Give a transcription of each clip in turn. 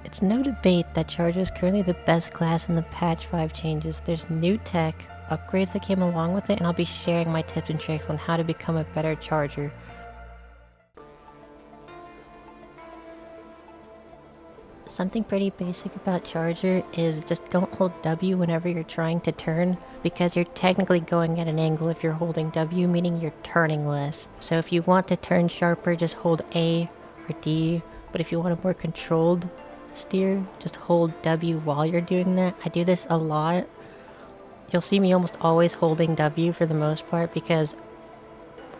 It's no debate that Charger is currently the best class in the patch 5 changes. There's new tech, upgrades that came along with it, and I'll be sharing my tips and tricks on how to become a better Charger. Something pretty basic about Charger is just don't hold W whenever you're trying to turn, because you're technically going at an angle if you're holding W, meaning you're turning less. So if you want to turn sharper, just hold A or D, but if you want a more controlled steer, just hold W while you're doing that. I do this a lot. You'll see me almost always holding W for the most part because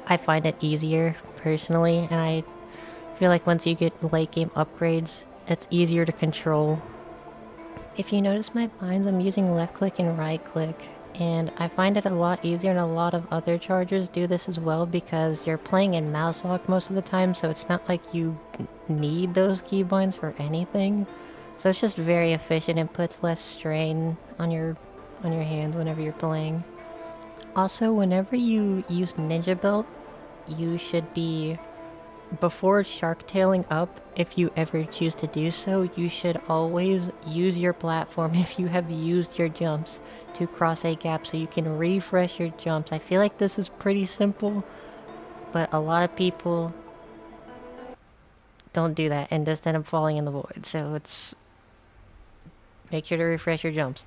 I find it easier personally, and I feel like once you get late game upgrades, it's easier to control. If you notice my binds, I'm using left click and right click, and I find it a lot easier, and a lot of other chargers do this as well because you're playing in mouse lock most of the time, so it's not like you need those keybinds for anything. So it's just very efficient and puts less strain on your hand whenever you're playing. Also, whenever you use Ninja Belt, you should be, before shark tailing up, if you ever choose to do so, you should always use your platform if you have used your jumps to cross a gap so you can refresh your jumps. I feel like this is pretty simple, but a lot of people don't do that and just end up falling in the void. So it's, make sure to refresh your jumps.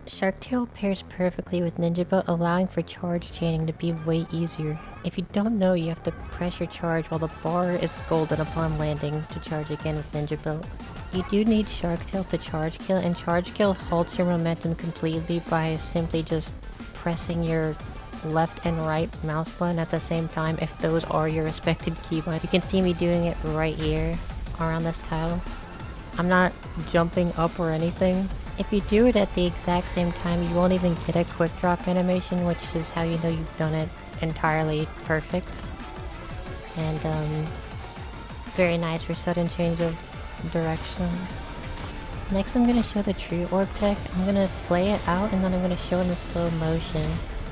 Shark Tail pairs perfectly with Ninja Belt, allowing for charge chaining to be way easier. If you don't know, you have to press your charge while the bar is golden upon landing to charge again with Ninja Belt. You do need Shark Tail to charge kill, and charge kill halts your momentum completely by simply just pressing your left and right mouse button at the same time if those are your respected keybinds. You can see me doing it right here around this tile. I'm not jumping up or anything. If you do it at the exact same time, you won't even get a quick drop animation, which is how you know you've done it entirely perfect. And very nice for sudden change of direction. Next I'm going to show the Tria Orb tech. I'm going to play it out and then I'm going to show in the slow motion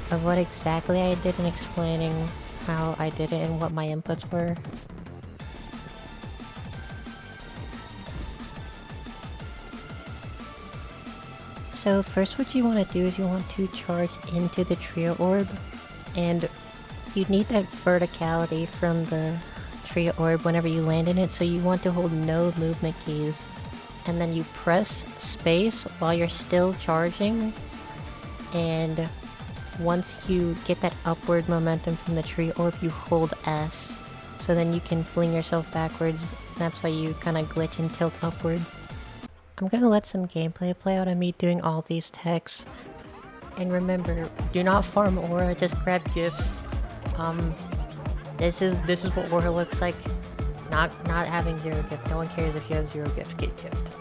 of what exactly I did and explaining how I did it and what my inputs were. So first what you want to do is you want to charge into the Tria Orb, and you need that verticality from the Tria Orb whenever you land in it, so you want to hold no movement keys. And then you press space while you're still charging, and once you get that upward momentum from the Tria Orb, you hold S. So then you can fling yourself backwards, that's why you kind of glitch and tilt upwards. I'm gonna let some gameplay play out of me doing all these techs. And remember, do not farm aura, just grab gifts. This is what aura looks like. Not having 0 gift. No one cares if you have 0 gift, get gift.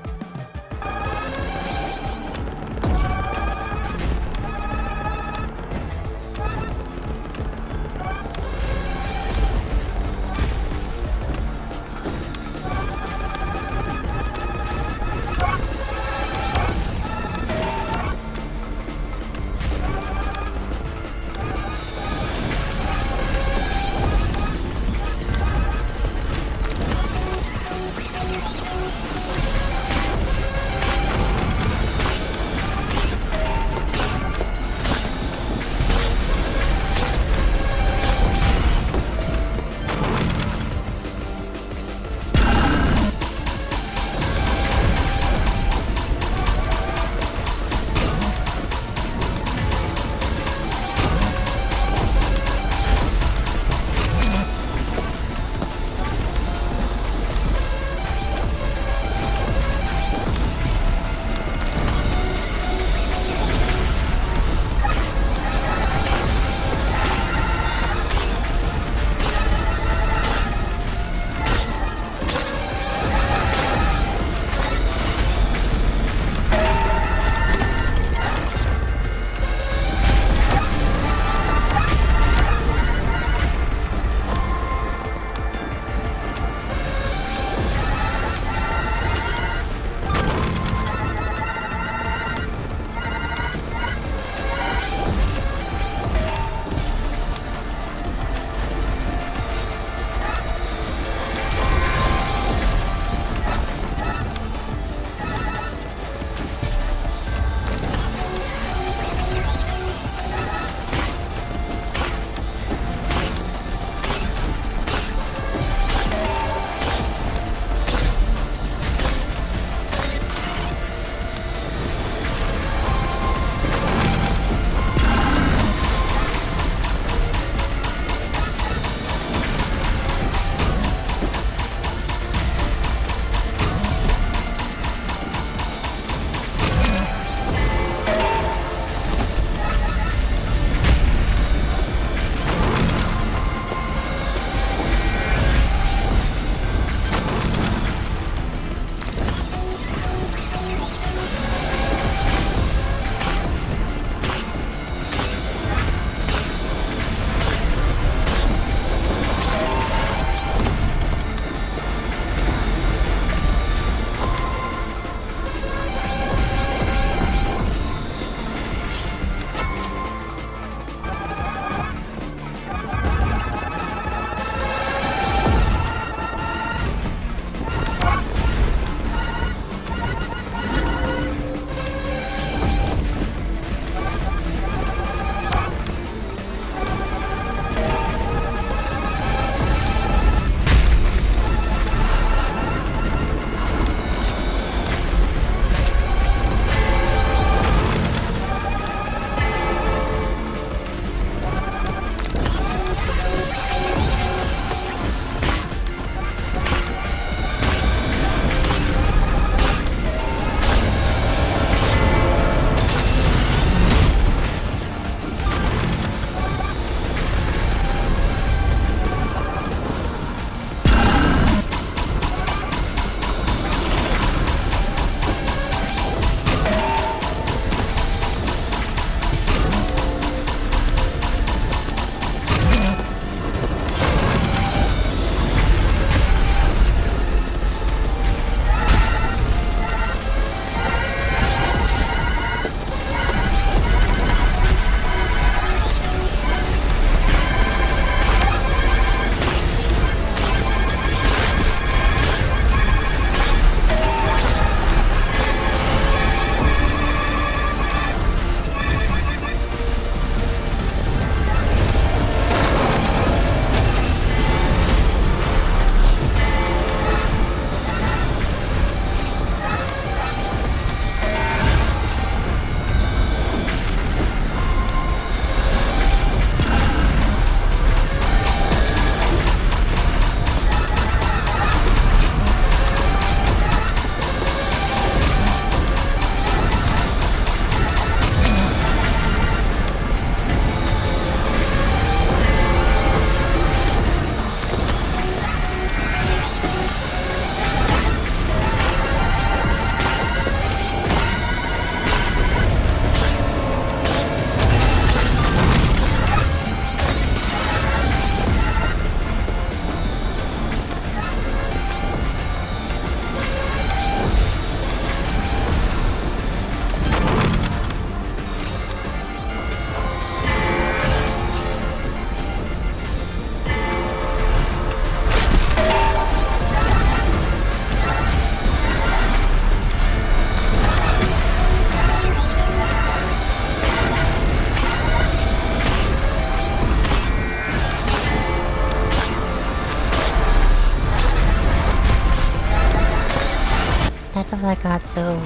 that's all I got, so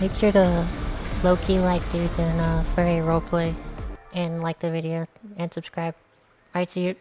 make sure to low-key like dudes and furry roleplay and like the video and subscribe. Alright, see you.